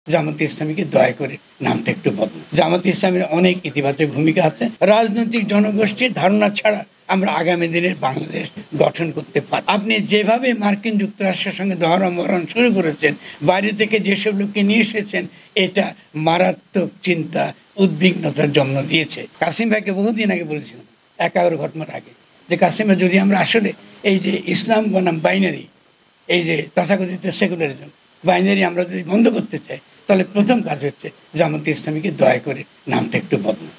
জামাতে ইসলামীকে দয়া করে নামটা একটু বদলান। জামাতে ইসলামের অনেক ইতিবাচক ভূমিকা আছে। রাজনৈতিক জনগোষ্ঠীর ধারণা ছাড়া আমরা আগামী দিনের বাংলাদেশ গঠন করতে পারি। আপনি যেভাবে মার্কিন যুক্তরাষ্ট্রের সঙ্গে দহরমহরণ শুরু করেছেন, বাইরে থেকে যেসব লোককে নিয়ে এসেছেন, এটা মারাত্মক চিন্তা, উদ্বিগ্নতার জন্ম দিয়েছে। কাসিম ভাইকে বহুদিন আগে বলেছিলাম, 11 ঘটনার আগে, যে কাসিম ভাই, যদি আমরা আসলে এই যে ইসলাম বনাম বাইনারি, এই যে তথাকথিত সেকুলারিজম বাইনারি আমরা যদি বন্ধ করতে চাই, তাহলে প্রথম কাজ হচ্ছে জামাতে ইসলামীকে দয়া করে নামটা একটু বদলান।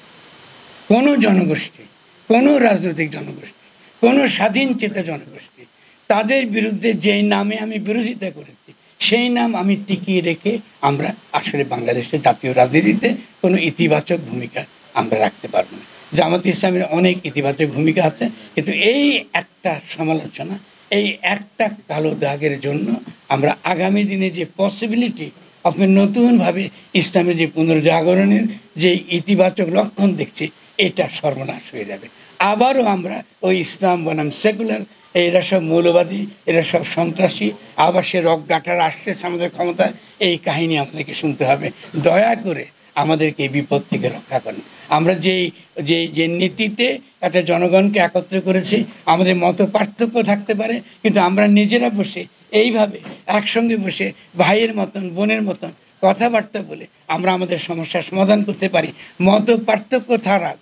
কোনো জনগোষ্ঠী, কোনো রাজনৈতিক জনগোষ্ঠী, কোনো স্বাধীন চেতা জনগোষ্ঠী, তাদের বিরুদ্ধে যেই নামে আমি বিরোধিতা করেছি, সেই নাম আমি টিকিয়ে রেখে আমরা আসলে বাংলাদেশের জাতীয় রাজনীতিতে কোনো ইতিবাচক ভূমিকা আমরা রাখতে পারবো না। জামাতে ইসলামের অনেক ইতিবাচক ভূমিকা আছে, কিন্তু এই একটা সমালোচনা, এই একটা কালো দাগের জন্য আমরা আগামী দিনে যে পসিবিলিটি আপনি নতুনভাবে ইসলামের যে পুনর্জাগরণের যে ইতিবাচক লক্ষণ দেখছি, এটা সর্বনাশ হয়ে যাবে। আবারও আমরা ওই ইসলাম বনাম সেকুলার, এরা সব মৌলবাদী, এরা সব সন্ত্রাসী, আবার সে রকগাঁটার আসছে আমাদের ক্ষমতায়, এই কাহিনী আমাদেরকে শুনতে হবে। দয়া করে আমাদেরকে এই বিপদ থেকে রক্ষা করেন। আমরা যে নীতিতে একটা জনগণকে একত্র করেছি, আমাদের মত পার্থক্য থাকতে পারে, কিন্তু আমরা নিজেরা বসে এইভাবে একসঙ্গে বসে ভাইয়ের মতন, বোনের মতন কথাবার্তা বলে আমরা আমাদের সমস্যার সমাধান করতে পারি। মত পার্থক্য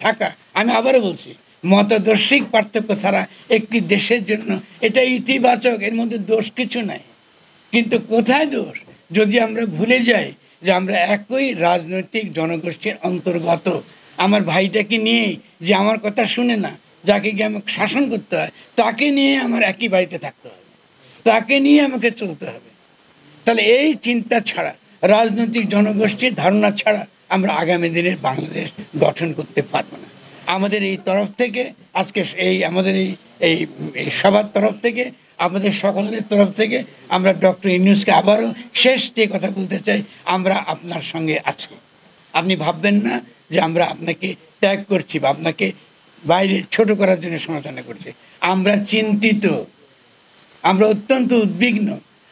থাকা, আমি আবারও বলছি, মতাদর্শিক পার্থক্য ছাড়া একটি দেশের জন্য এটা ইতিবাচক, এর মধ্যে দোষ কিছু নাই। কিন্তু কোথায় দোষ? যদি আমরা ভুলে যাই যে আমরা একই রাজনৈতিক জনগোষ্ঠীর অন্তর্গত। আমার ভাইটাকে নিয়ে যে আমার কথা শুনে না, যাকে গিয়ে আমাকে শাসন করতে হয়, তাকে নিয়ে আমার একই বাড়িতে থাকতে হবে, তাকে নিয়ে আমাকে চলতে হবে। তাহলে এই চিন্তা ছাড়া, রাজনৈতিক জনগোষ্ঠীর ধারণা ছাড়া আমরা আগামী দিনের বাংলাদেশ গঠন করতে পারবো না। আমাদের এই তরফ থেকে আজকে আমাদের এই সবার তরফ থেকে, আমাদের সকলের তরফ থেকে আমরা ডক্টর ইউনূসকে আবারও শেষ যে কথা বলতে চাই, আমরা আপনার সঙ্গে আছি। আপনি ভাববেন না যে আমরা আপনাকে ত্যাগ করছি বা আপনাকে বাইরে ছোট করার জন্য সমালোচনা করছি। আমরা চিন্তিত, আমরা অত্যন্ত উদ্বিগ্ন।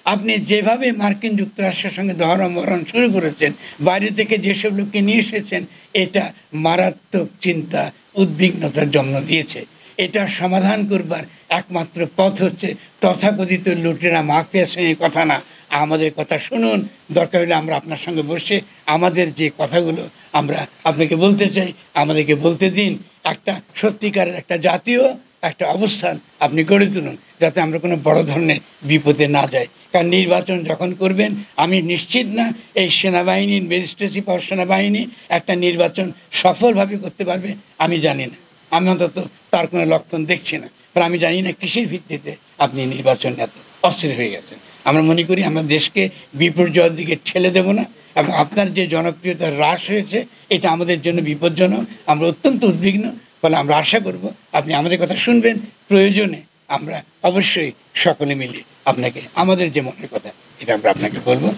আপনি যেভাবে মার্কিন যুক্তরাষ্ট্রের সঙ্গে দহরমহরণ শুরু করেছেন, বাইরে থেকে যেসব লোককে নিয়ে এসেছেন, এটা মারাত্মক চিন্তা, উদ্বিগ্নতার জন্ম দিয়েছে। এটা সমাধান করবার একমাত্র পথ হচ্ছে তথাকথিত লুটেরা মাফিয়া শ্রেণীর কথা না, আমাদের কথা শুনুন। দরকার হলে আমরা আপনার সঙ্গে বসে আমাদের যে কথাগুলো আমরা আপনাকে বলতে চাই, আমাদেরকে বলতে দিন। একটা সত্যিকারের একটা জাতীয় একটা অবস্থান আপনি গড়ে তুলুন, যাতে আমরা কোনো বড় ধরনের বিপদে না যাই। কারণ নির্বাচন যখন করবেন, আমি নিশ্চিত না এই সেনাবাহিনীর ম্যাজিস্ট্রেসি পাওয়ার সেনাবাহিনী একটা নির্বাচন সফলভাবে করতে পারবে। আমি জানি না, আমি অন্তত তার কোনো লক্ষণ দেখছি না। কারণ আমি জানি না কিসের ভিত্তিতে আপনি নির্বাচন এত অস্থির হয়ে গেছেন। আমরা মনে করি আমরা দেশকে বিপর্যয়ের দিকে ঠেলে দেব না, এবং আপনার যে জনপ্রিয়তা হ্রাস হয়েছে, এটা আমাদের জন্য বিপজ্জনক। আমরা অত্যন্ত উদ্বিগ্ন। ফলে আমরা আশা করব আপনি আমাদের কথা শুনবেন। প্রয়োজনে আমরা অবশ্যই সকলে মিলে আপনাকে আমাদের যে মনের কথা, এটা আমরা আপনাকে বলবো।